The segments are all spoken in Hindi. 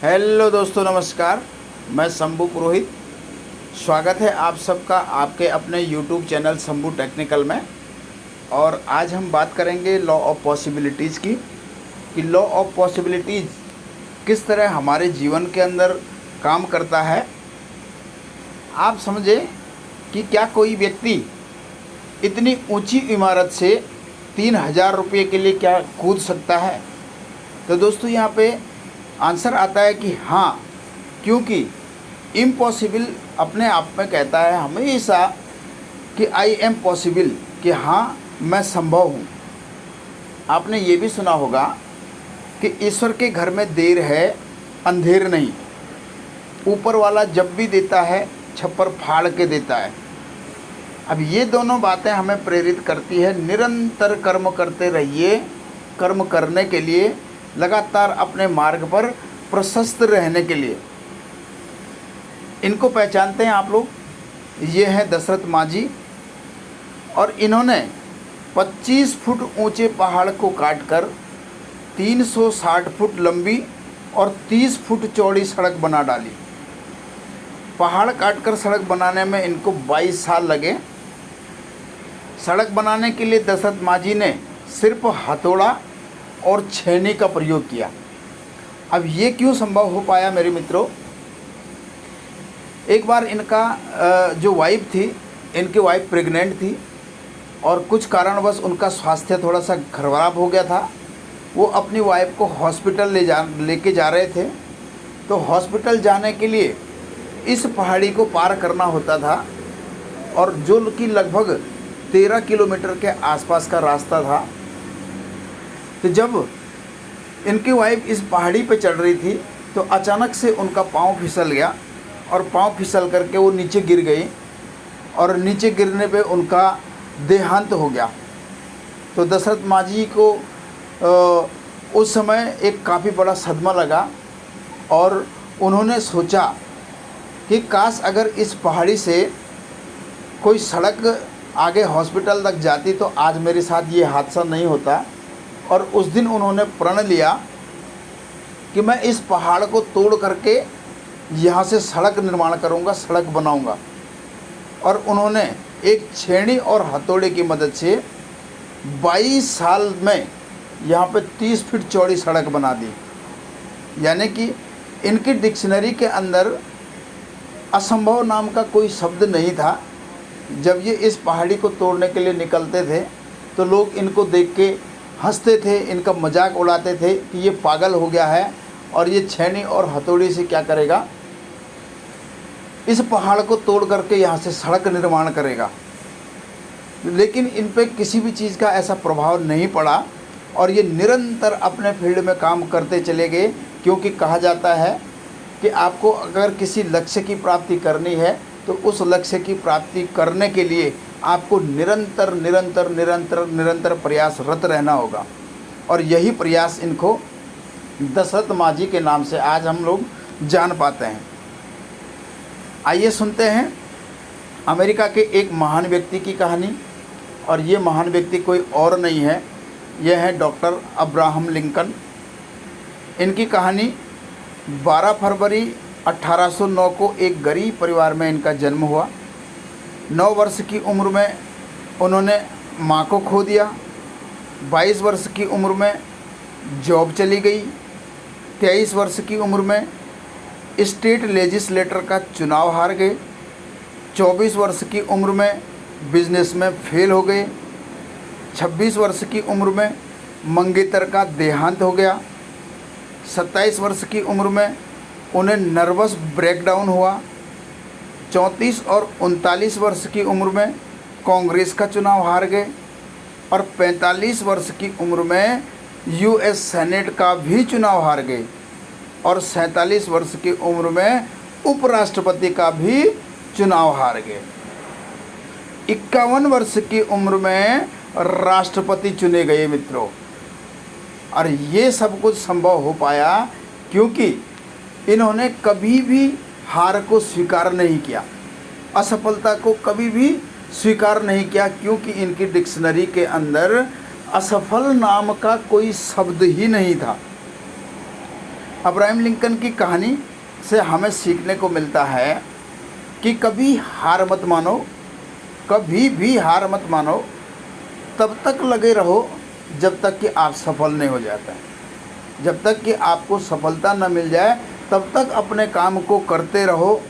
हेलो दोस्तों, नमस्कार। मैं शंभू पुरोहित। स्वागत है आप सबका आपके अपने यूट्यूब चैनल शंभू टेक्निकल में। और आज हम बात करेंगे लॉ ऑफ पॉसिबिलिटीज़ की, कि लॉ ऑफ पॉसिबिलिटीज़ किस तरह हमारे जीवन के अंदर काम करता है। आप समझे कि क्या कोई व्यक्ति इतनी ऊंची इमारत से 3000 रुपये के लिए क्या कूद सकता है? तो दोस्तों यहाँ पे आंसर आता है कि हाँ, क्योंकि इम्पॉसिबल अपने आप में कहता है हमेशा कि आई एम पॉसिबल, कि हाँ मैं संभव हूँ। आपने ये भी सुना होगा कि ईश्वर के घर में देर है अंधेर नहीं। ऊपर वाला जब भी देता है छप्पर फाड़ के देता है। अब ये दोनों बातें हमें प्रेरित करती है, निरंतर कर्म करते रहिए। कर्म करने के लिए, लगातार अपने मार्ग पर प्रशस्त रहने के लिए। इनको पहचानते हैं आप लोग? ये हैं दशरथ मांझी, और इन्होंने 25 फुट ऊंचे पहाड़ को काटकर 360 फुट लंबी और 30 फुट चौड़ी सड़क बना डाली। पहाड़ काटकर सड़क बनाने में इनको 22 साल लगे। सड़क बनाने के लिए दशरथ मांझी ने सिर्फ हथौड़ा और छेनी का प्रयोग किया। अब ये क्यों संभव हो पाया मेरे मित्रों? एक बार इनका जो वाइफ थी, इनकी वाइफ प्रेग्नेंट थी और कुछ कारणवश उनका स्वास्थ्य थोड़ा सा खराब हो गया था। वो अपनी वाइफ को हॉस्पिटल लेके जा रहे थे। तो हॉस्पिटल जाने के लिए इस पहाड़ी को पार करना होता था, और जो कि लगभग 13 किलोमीटर के आसपास का रास्ता था। तो जब इनकी वाइफ इस पहाड़ी पे चढ़ रही थी तो अचानक से उनका पाँव फिसल गया, और पाँव फिसल करके वो नीचे गिर गई, और नीचे गिरने पे उनका देहांत हो गया। तो दशरथ मांझी को उस समय एक काफ़ी बड़ा सदमा लगा, और उन्होंने सोचा कि काश अगर इस पहाड़ी से कोई सड़क आगे हॉस्पिटल तक जाती तो आज मेरे साथ ये हादसा नहीं होता। और उस दिन उन्होंने प्रण लिया कि मैं इस पहाड़ को तोड़ करके यहाँ से सड़क निर्माण करूँगा, सड़क बनाऊँगा। और उन्होंने एक छेनी और हथौड़े की मदद से 22 साल में यहाँ पे 30 फीट चौड़ी सड़क बना दी। यानी कि इनकी डिक्शनरी के अंदर असंभव नाम का कोई शब्द नहीं था। जब ये इस पहाड़ी को तोड़ने के लिए निकलते थे तो लोग इनको देख के हंसते थे, इनका मजाक उड़ाते थे कि ये पागल हो गया है और ये छेनी और हथौड़ी से क्या करेगा, इस पहाड़ को तोड़ करके यहाँ से सड़क निर्माण करेगा। लेकिन इन पे किसी भी चीज़ का ऐसा प्रभाव नहीं पड़ा, और ये निरंतर अपने फील्ड में काम करते चले गए। क्योंकि कहा जाता है कि आपको अगर किसी लक्ष्य की प्राप्ति करनी है तो उस लक्ष्य की प्राप्ति करने के लिए आपको निरंतर निरंतर निरंतर निरंतर प्रयासरत रहना होगा। और यही प्रयास इनको दशरथ मांझी के नाम से आज हम लोग जान पाते हैं। आइए सुनते हैं अमेरिका के एक महान व्यक्ति की कहानी। और ये महान व्यक्ति कोई और नहीं है, यह है डॉक्टर अब्राहम लिंकन। इनकी कहानी 12 फरवरी 1809 को एक गरीब परिवार में इनका जन्म हुआ। 9 वर्ष की उम्र में उन्होंने माँ को खो दिया। 22 वर्ष की उम्र में जॉब चली गई। 23 वर्ष की उम्र में स्टेट लेजिस्लेटर का चुनाव हार गए। 24 वर्ष की उम्र में बिजनेस में फेल हो गए। 26 वर्ष की उम्र में मंगेतर का देहांत हो गया। 27 वर्ष की उम्र में उन्हें नर्वस ब्रेकडाउन हुआ। 34 और 39 वर्ष की उम्र में कांग्रेस का चुनाव हार गए। और 45 वर्ष की उम्र में यूएस सेनेट का भी चुनाव हार गए। और 47 वर्ष की उम्र में उपराष्ट्रपति का भी चुनाव हार गए। 51 वर्ष की उम्र में राष्ट्रपति चुने गए मित्रों। और ये सब कुछ संभव हो पाया क्योंकि इन्होंने कभी भी हार को स्वीकार नहीं किया, असफलता को कभी भी स्वीकार नहीं किया, क्योंकि इनकी डिक्शनरी के अंदर असफल नाम का कोई शब्द ही नहीं था। अब्राहम लिंकन की कहानी से हमें सीखने को मिलता है कि कभी हार मत मानो, कभी भी हार मत मानो, तब तक लगे रहो जब तक कि आप सफल नहीं हो जाते हैं। जब तक कि आपको सफलता न मिल जाए तब तक अपने काम को करते रहो।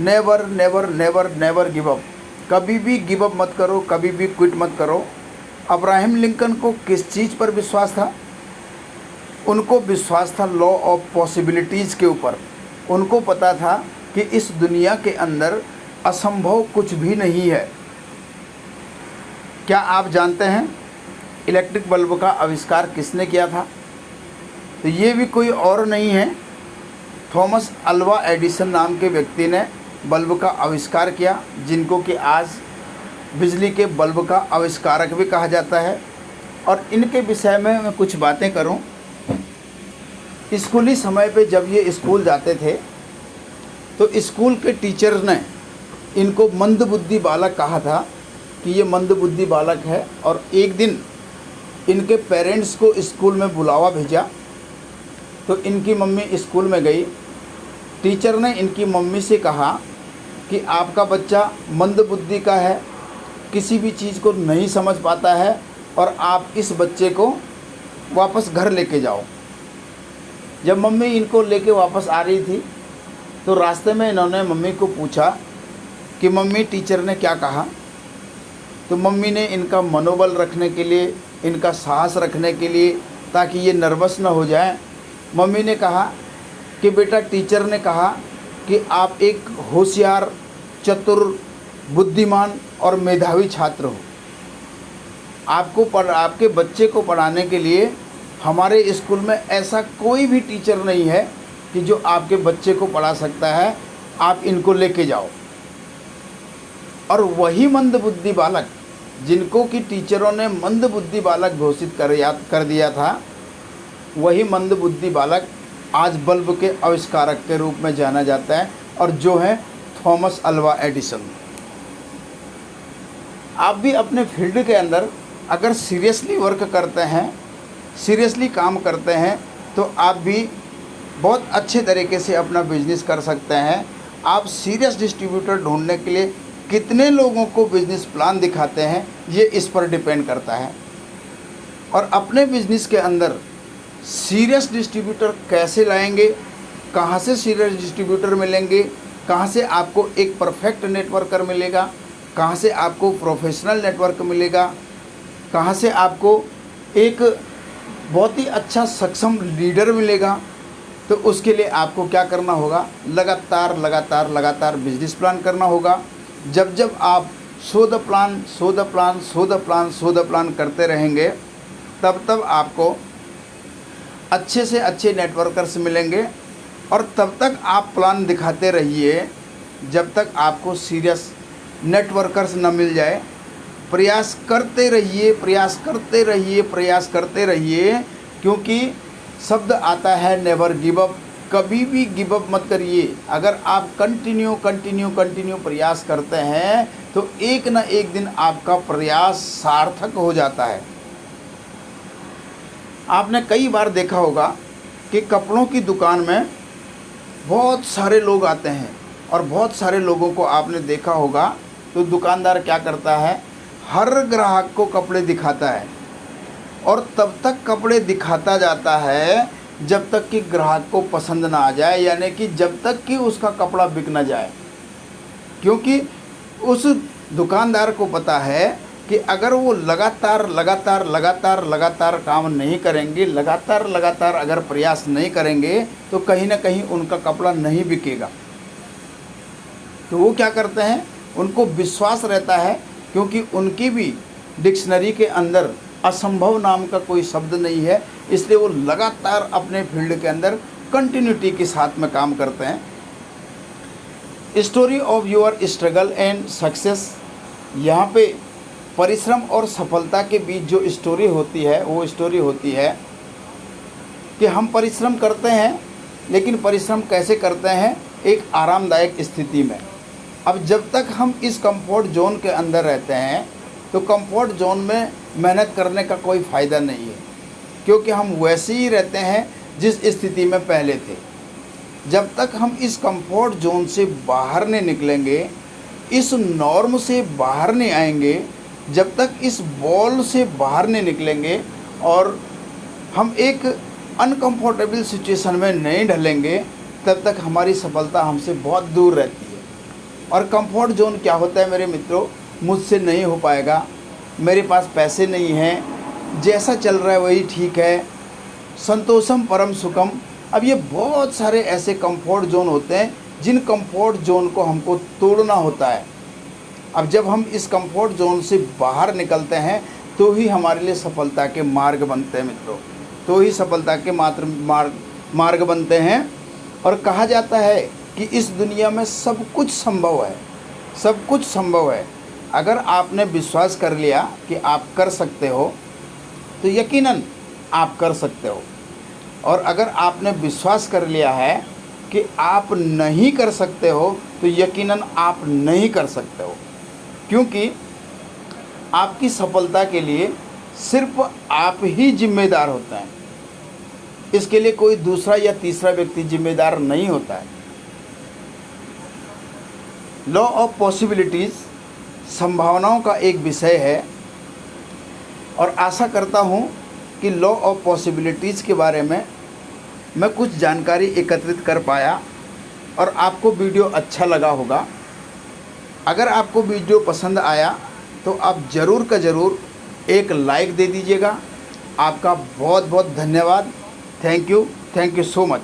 Never never never never give up. कभी भी गिव अप मत करो, कभी भी क्विट मत करो। अब्राहम लिंकन को किस चीज़ पर विश्वास था? उनको विश्वास था लॉ ऑफ पॉसिबिलिटीज़ के ऊपर। उनको पता था कि इस दुनिया के अंदर असंभव कुछ भी नहीं है। क्या आप जानते हैं इलेक्ट्रिक बल्ब का आविष्कार किसने किया था? तो ये भी कोई और नहीं है, थॉमस अल्वा एडिसन नाम के व्यक्ति ने बल्ब का आविष्कार किया, जिनको कि आज बिजली के बल्ब का आविष्कारक भी कहा जाता है। और इनके विषय में मैं कुछ बातें करूं। स्कूली समय पे जब ये स्कूल जाते थे तो स्कूल के टीचर ने इनको मंदबुद्धि बालक कहा था कि ये मंदबुद्धि बालक है। और एक दिन इनके पेरेंट्स को स्कूल में बुलावा भेजा तो इनकी मम्मी स्कूल में गई। टीचर ने इनकी मम्मी से कहा कि आपका बच्चा मंदबुद्धि का है, किसी भी चीज़ को नहीं समझ पाता है और आप इस बच्चे को वापस घर लेके जाओ। जब मम्मी इनको लेके वापस आ रही थी तो रास्ते में इन्होंने मम्मी को पूछा कि मम्मी टीचर ने क्या कहा। तो मम्मी ने इनका मनोबल रखने के लिए, इनका साहस रखने के लिए, ताकि ये नर्वस ना हो जाए, मम्मी ने कहा कि बेटा टीचर ने कहा कि आप एक होशियार, चतुर, बुद्धिमान और मेधावी छात्र हो। आपके बच्चे को पढ़ाने के लिए हमारे स्कूल में ऐसा कोई भी टीचर नहीं है कि जो आपके बच्चे को पढ़ा सकता है, आप इनको लेके जाओ। और वही मंदबुद्धि बालक जिनको कि टीचरों ने मंदबुद्धि बालक घोषित कर दिया था, वही मंदबुद्धि बालक आज बल्ब के आविष्कारक के रूप में जाना जाता है, और जो है थॉमस अल्वा एडिसन। आप भी अपने फील्ड के अंदर अगर सीरियसली वर्क करते हैं, सीरियसली काम करते हैं, तो आप भी बहुत अच्छे तरीके से अपना बिजनेस कर सकते हैं। आप सीरियस डिस्ट्रीब्यूटर ढूंढने के लिए कितने लोगों को बिजनेस प्लान दिखाते हैं, ये इस पर डिपेंड करता है। और अपने बिजनेस के अंदर सीरियस डिस्ट्रीब्यूटर कैसे लाएंगे, कहाँ से सीरियस डिस्ट्रीब्यूटर मिलेंगे, कहाँ से आपको एक परफेक्ट नेटवर्कर मिलेगा, कहाँ से आपको प्रोफेशनल नेटवर्क मिलेगा, कहाँ से आपको एक बहुत ही अच्छा सक्षम लीडर मिलेगा, तो उसके लिए आपको क्या करना होगा? लगातार लगातार लगातार बिजनेस प्लान करना होगा। जब जब आप शो द प्लान करते रहेंगे, तब तब आपको अच्छे से अच्छे नेटवर्कर्स मिलेंगे। और तब तक आप प्लान दिखाते रहिए जब तक आपको सीरियस नेटवर्कर्स न मिल जाए। प्रयास करते रहिए, प्रयास करते रहिए, प्रयास करते रहिए, क्योंकि शब्द आता है नेवर गिव अप। कभी भी गिव अप मत करिए। अगर आप कंटिन्यू प्रयास करते हैं तो एक न एक दिन आपका प्रयास सार्थक हो जाता है। आपने कई बार देखा होगा कि कपड़ों की दुकान में बहुत सारे लोग आते हैं, और बहुत सारे लोगों को आपने देखा होगा तो दुकानदार क्या करता है, हर ग्राहक को कपड़े दिखाता है, और तब तक कपड़े दिखाता जाता है जब तक कि ग्राहक को पसंद ना आ जाए, यानी कि जब तक कि उसका कपड़ा बिक ना जाए। क्योंकि उस दुकानदार को पता है कि अगर वो लगातार काम नहीं करेंगे, लगातार अगर प्रयास नहीं करेंगे, तो कहीं ना कहीं उनका कपड़ा नहीं बिकेगा। तो वो क्या करते हैं, उनको विश्वास रहता है, क्योंकि उनकी भी डिक्शनरी के अंदर असंभव नाम का कोई शब्द नहीं है, इसलिए वो लगातार अपने फील्ड के अंदर कंटिन्यूटी के साथ में काम करते हैं। Story of your struggle and success, यहाँ पे परिश्रम और सफलता के बीच जो स्टोरी होती है, वो स्टोरी होती है कि हम परिश्रम करते हैं, लेकिन परिश्रम कैसे करते हैं? एक आरामदायक स्थिति में। अब जब तक हम इस कंफर्ट जोन के अंदर रहते हैं, तो कंफर्ट जोन में मेहनत करने का कोई फ़ायदा नहीं है, क्योंकि हम वैसे ही रहते हैं जिस स्थिति में पहले थे। जब तक हम इस कंफर्ट जोन से बाहर नहीं निकलेंगे, इस नॉर्म से बाहर नहीं आएंगे, जब तक इस बॉल से बाहर नहीं निकलेंगे और हम एक अनकंफर्टेबल सिचुएशन में नहीं ढलेंगे, तब तक हमारी सफलता हमसे बहुत दूर रहती है। और कंफर्ट जोन क्या होता है मेरे मित्रों? मुझसे नहीं हो पाएगा, मेरे पास पैसे नहीं हैं, जैसा चल रहा है वही ठीक है, संतोषम परम सुखम। अब ये बहुत सारे ऐसे कंफर्ट जोन होते हैं जिन कंफर्ट जोन को हमको तोड़ना होता है। अब जब हम इस कंफर्ट जोन से बाहर निकलते हैं तो ही हमारे लिए सफलता के मार्ग बनते हैं मित्रों, तो ही सफलता के मार्ग बनते हैं। और कहा जाता है कि इस दुनिया में सब कुछ संभव है, सब कुछ संभव है। अगर आपने विश्वास कर लिया कि आप कर सकते हो तो यकीनन आप कर सकते हो, और अगर आपने विश्वास कर लिया है कि आप नहीं कर सकते हो तो यकीनन आप नहीं कर सकते हो, क्योंकि आपकी सफलता के लिए सिर्फ आप ही जिम्मेदार होते हैं। इसके लिए कोई दूसरा या तीसरा व्यक्ति जिम्मेदार नहीं होता है। लॉ ऑफ पॉसिबिलिटीज़ संभावनाओं का एक विषय है, और आशा करता हूँ कि लॉ ऑफ पॉसिबिलिटीज़ के बारे में मैं कुछ जानकारी एकत्रित कर पाया और आपको वीडियो अच्छा लगा होगा। अगर आपको वीडियो पसंद आया तो आप ज़रूर का ज़रूर एक लाइक दे दीजिएगा। आपका बहुत बहुत धन्यवाद। Thank you so much.